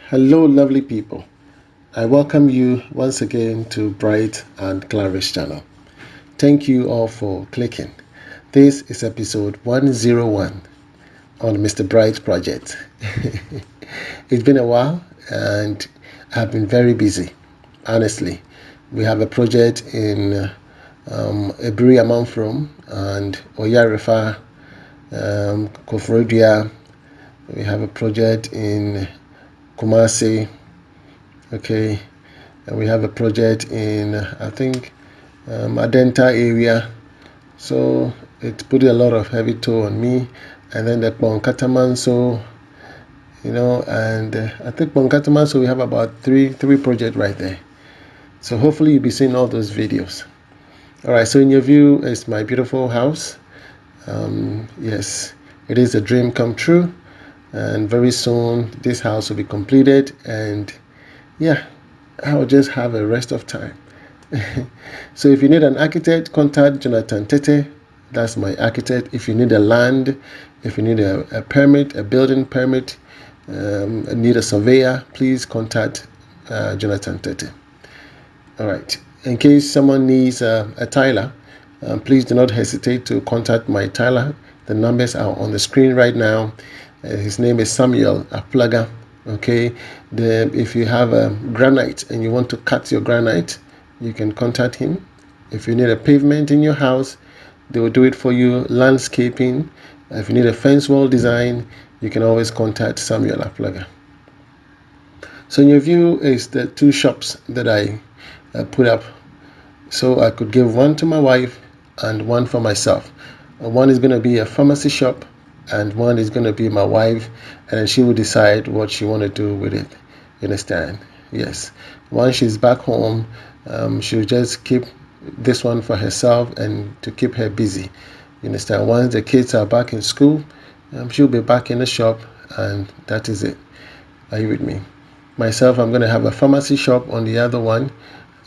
Hello, lovely people. I welcome you once again to Bright and Clara's channel. Thank you all for clicking. This is episode 101 on Mr. Bright project. It's been a while and I've been very busy. Honestly, we have a project in Eburi Amanfrom and Oyarefa, Kofrodia. We have a project in Kumasi. Okay, and we have a project in I think Adenta area. So it put a lot of heavy toll on me. And then the Bonkatamanso, and I think Bonkatamanso we have about three projects right there. So hopefully you'll be seeing all those videos. All right, so in your view is my beautiful house. Yes, it is a dream come true, and very soon this house will be completed, and yeah, I'll just have a rest of time. So if you need an architect, contact Jonathan Tete. That's my architect. If you need a land, if you need a permit, a building permit, need a surveyor, please contact Jonathan Tete. All right. In case someone needs a tiler, please do not hesitate to contact my tiler. The numbers are on the screen right now. His name is Samuel Aplaga. Okay. If you have granite and you want to cut your granite, you can contact him. If you need a pavement in your house, they will do it for you. Landscaping. If you need a fence wall design, you can always contact Samuel Aplaga. So in your view is the two shops that I put up. So I could give one to my wife and one for myself. One is going to be a pharmacy shop and one is going to be my wife, and then she will decide what she want to do with it. You understand? Yes. Once she's back home, she'll just keep this one for herself and to keep her busy. You understand? Once the kids are back in school, she'll be back in the shop, and that is it. Are you with me? Myself, I'm going to have a pharmacy shop on the other one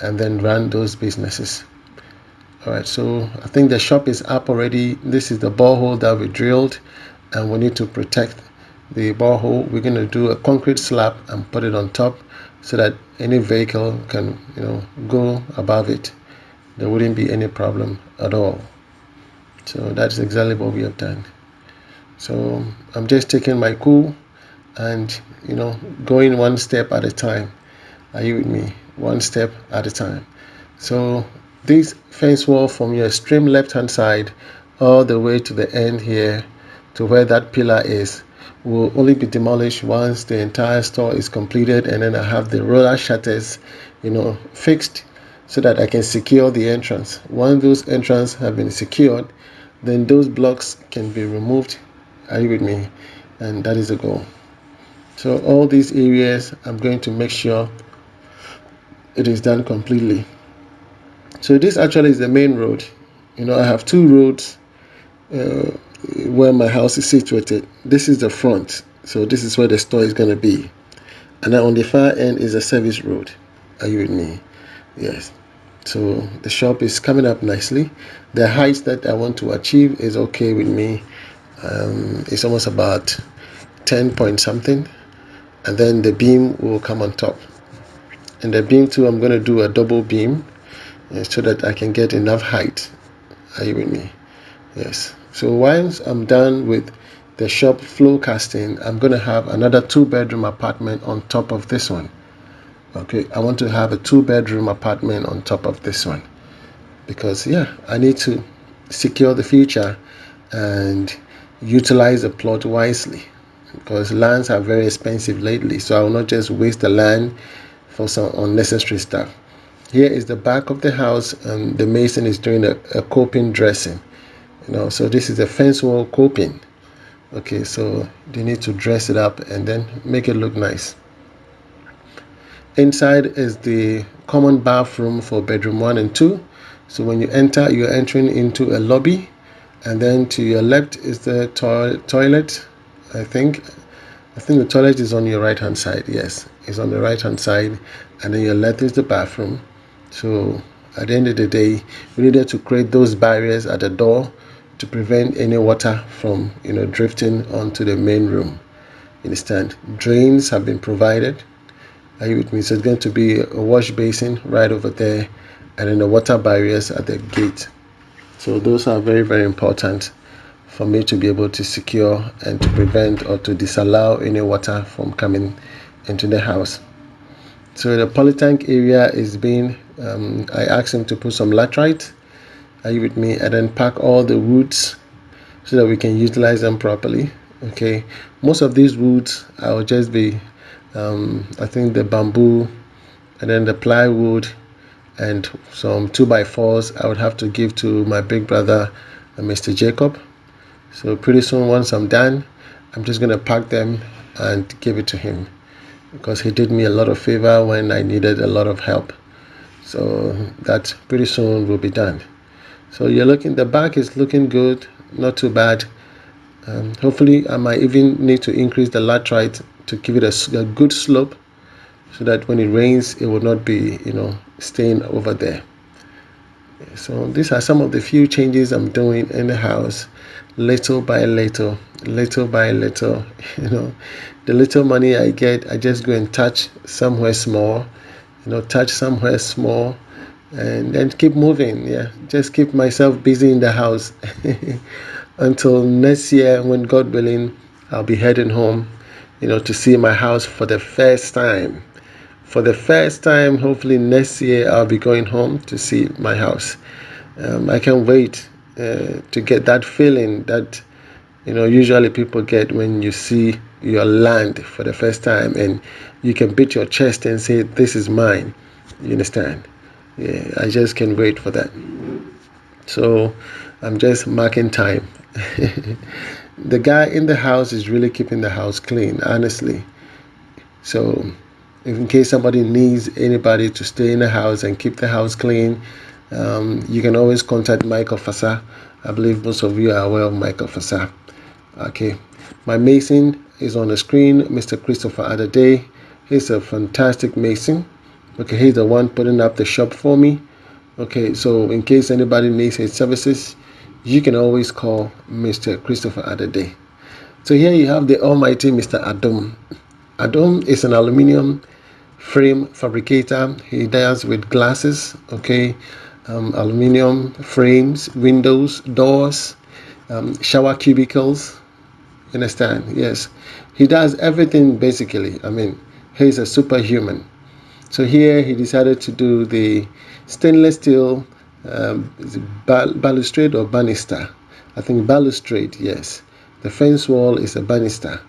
and then run those businesses. All right, so I think the shop is up already. This is the borehole that we drilled, and we need to protect the borehole. We're going to do a concrete slab and put it on top so that any vehicle can, go above it. There wouldn't be any problem at all. So that's exactly what we have done. So I'm just taking my cool and, going one step at a time. Are you with me? One step at a time. So this fence wall from your extreme left hand side all the way to the end here to where that pillar is will only be demolished once the entire store is completed, and then I have the roller shutters fixed so that I can secure the entrance. Once those entrances have been secured, then those blocks can be removed. Are you with me? And that is the goal. So all these areas I'm going to make sure it is done completely. So this actually is the main road. I have two roads where my house is situated. This is the front, so this is where the store is going to be, and then on the far end is a service road. Are you with me? Yes. So the shop is coming up nicely. The height that I want to achieve is okay with me. It's almost about 10 point something, and then the beam will come on top. And the beam too, I'm going to do a double beam so that I can get enough height. Are you with me? Yes. So once I'm done with the shop floor casting, I'm going to have another 2-bedroom apartment on top of this one. Okay, I want to have a 2-bedroom apartment on top of this one because I need to secure the future and utilize the plot wisely, because lands are very expensive lately. So I will not just waste the land for some unnecessary stuff. Here is the back of the house, and the mason is doing a coping dressing. So this is a fence wall coping. Okay, so they need to dress it up and then make it look nice. Inside is the common bathroom for bedroom 1 and 2. So when you enter, you're entering into a lobby, and then to your left is the toilet. I think the toilet is on your right hand side. Yes, it's on the right hand side, and then your left is the bathroom. So at the end of the day, we needed to create those barriers at the door to prevent any water from drifting onto the main room. understand? Drains have been provided. Are you with me? So it's going to be a wash basin right over there, and then the water barriers at the gate. So those are very, very important for me to be able to secure and to prevent or to disallow any water from coming into the house. So the polytank area is being, I asked him to put some laterite, are you with me, and then pack all the woods so that we can utilize them properly. Okay, most of these woods I will just be, I think the bamboo and then the plywood and some 2x4s I would have to give to my big brother, Mr. Jacob. So pretty soon, once I'm done, I'm just gonna pack them and give it to him, because he did me a lot of favor when I needed a lot of help. So that pretty soon will be done. So you're looking, the back is looking good, not too bad. Hopefully I might even need to increase the laterite to give it a good slope, so that when it rains it will not be, staying over there. So these are some of the few changes I'm doing in the house, little by little, little by little. The little money I get, I just go and touch somewhere small, touch somewhere small, and then keep moving. Yeah, just keep myself busy in the house until next year, when God willing, I'll be heading home, to see my house for the first time. For the first time, hopefully next year, I'll be going home to see my house. I can't wait to get that feeling that usually people get when you see your land for the first time, and you can beat your chest and say, "This is mine." You understand? Yeah, I just can't wait for that. So I'm just marking time. The guy in the house is really keeping the house clean, honestly. So if in case somebody needs anybody to stay in the house and keep the house clean, you can always contact Mike Officer. I believe most of you are aware of Mike Officer. Okay, my mason is on the screen, Mr. Christopher Adade. He's a fantastic mason. Okay, he's the one putting up the shop for me. Okay, so in case anybody needs his services, you can always call Mr. Christopher Adade. So here you have the almighty Mr. Adom. Adom is an aluminium frame fabricator. He deals with glasses, okay, aluminium frames, windows, doors, shower cubicles. You understand? Yes, he does everything basically. I mean, he's a superhuman. So here he decided to do the stainless steel balustrade or banister. I think balustrade, yes. The fence wall is a banister.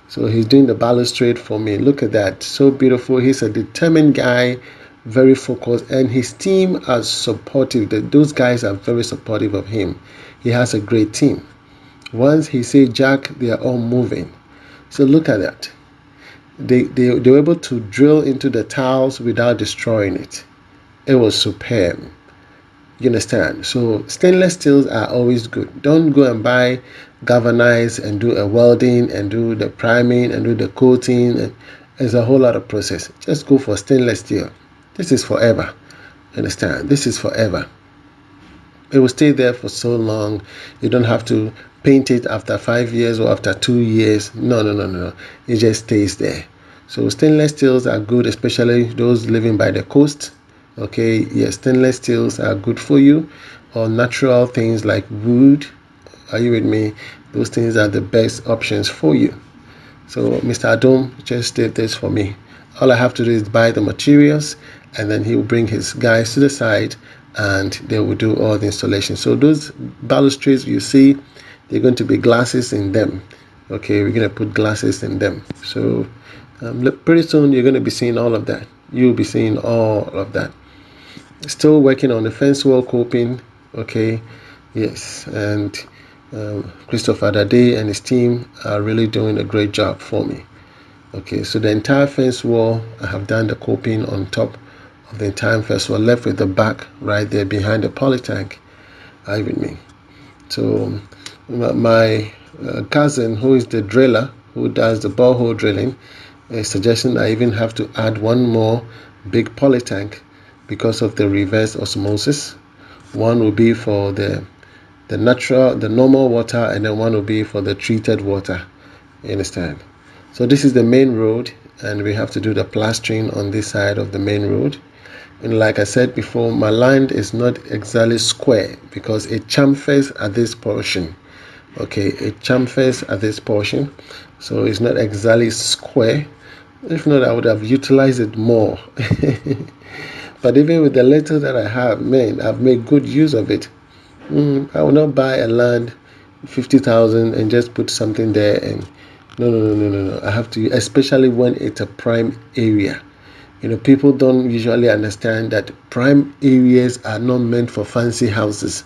So he's doing the balustrade for me. Look at that. So beautiful. He's a determined guy, very focused, and his team are supportive. Those guys are very supportive of him. He has a great team. Once he said Jack, they are all moving. So look at that. They were able to drill into the tiles without destroying it. It was superb. You understand? So stainless steels are always good. Don't go and buy galvanized and do a welding and do the priming and do the coating. And it's a whole lot of process. Just go for stainless steel. This is forever. You understand? This is forever. It will stay there for so long. You don't have to paint it after 5 years or after 2 years. No, no, no, no. It just stays there. So stainless steels are good, especially those living by the coast. Okay, yes, stainless steels are good for you. Or natural things like wood. Are you with me? Those things are the best options for you. So Mr. Adom just did this for me. All I have to do is buy the materials, and then he will bring his guys to the side and they will do all the installation. So those balustrades you see, they're going to be glasses in them. Okay, we're going to put glasses in them. So pretty soon you're going to be seeing all of that. You'll be seeing all of that. Still working on the fence wall coping. Okay, yes, and Christopher Dade and his team are really doing a great job for me. Okay, so the entire fence wall, I have done the coping on top of the entire fence wall, left with the back right there behind the poly tank. Are you with me? So my cousin, who is the driller, who does the borehole drilling, is suggesting I even have to add one more big poly tank because of the reverse osmosis. One will be for the normal water, and then one will be for the treated water. You understand? So this is the main road, and we have to do the plastering on this side of the main road. And like I said before, my land is not exactly square because it chamfers at this portion. Okay, it chamfers at this portion, so it's not exactly square. If not, I would have utilized it more. But even with the little that I have, man, I've made good use of it. I will not buy a land 50,000 and just put something there and no. I have to, especially when it's a prime area. People don't usually understand that prime areas are not meant for fancy houses.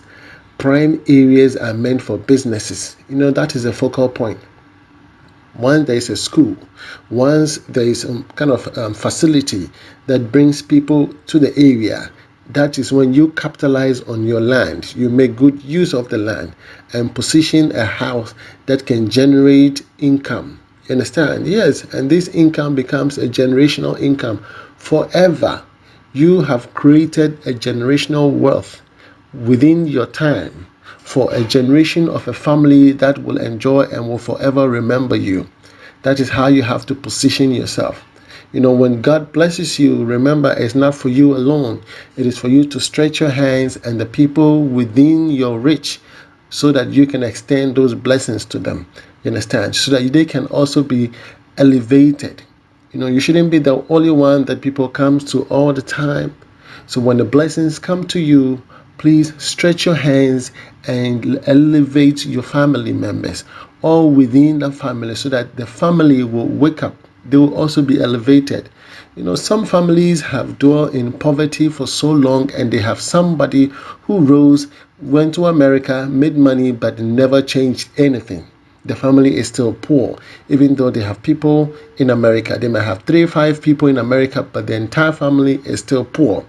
Prime areas are meant for businesses. That is a focal point. Once there is a school, once there is some kind of facility that brings people to the area, that is when you capitalize on your land. You make good use of the land and position a house that can generate income. You understand? Yes, and this income becomes a generational income forever. You have created a generational wealth within your time for a generation of a family that will enjoy and will forever remember you. That is how you have to position yourself. When God blesses you, remember it's not for you alone. It is for you to stretch your hands and the people within your reach so that you can extend those blessings to them. You understand? So that they can also be elevated. You shouldn't be the only one that people come to all the time. So when the blessings come to you, please stretch your hands and elevate your family members, all within the family, so that the family will wake up. They will also be elevated. Some families have dwelt in poverty for so long, and they have somebody who rose, went to America, made money, but never changed anything. The family is still poor, even though they have people in America. They might have 3 or 5 people in America, but the entire family is still poor.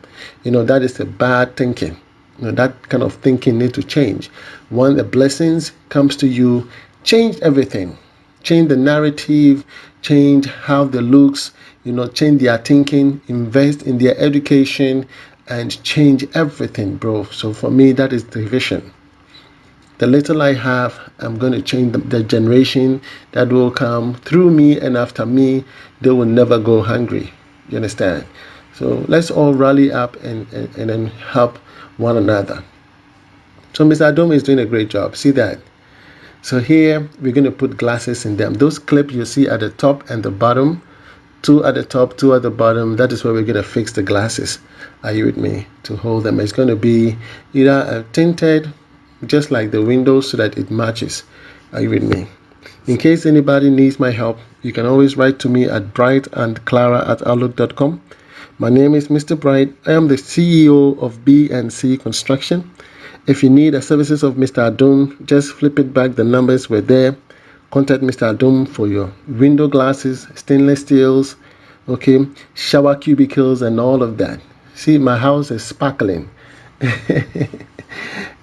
That is a bad thinking. That kind of thinking needs to change. When the blessings comes to you, change everything. Change the narrative, change how they looks, change their thinking, invest in their education, and change everything, bro. So for me, that is the vision. The little I have, I'm going to change the generation that will come through me and after me. They will never go hungry. You understand? So let's all rally up and then help one another. So Mr. Adom is doing a great job. See that? So here we're going to put glasses in them. Those clips you see at the top and the bottom, 2 at the top, 2 at the bottom, that is where we're going to fix the glasses. Are you with me? To hold them. It's going to be either tinted, just like the windows, so that it matches. Are you with me? In case anybody needs my help, you can always write to me at bright&clara@outlook.com. My name is Mr. Bright. I am the CEO of B&C Construction. If you need the services of Mr. Adom, just flip it back. The numbers were there. Contact Mr. Adom for your window glasses, stainless steels, okay, shower cubicles, and all of that. See, my house is sparkling.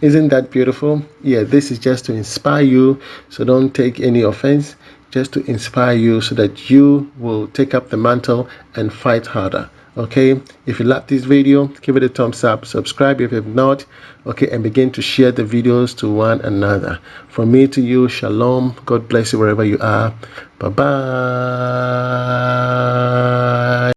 Isn't that beautiful? Yeah, this is just to inspire you, so don't take any offense. Just to inspire you so that you will take up the mantle and fight harder. Okay, if you like this video, give it a thumbs up, subscribe if you have not, okay, and begin to share the videos to one another. From me to you, shalom. God bless you wherever you are. Bye bye.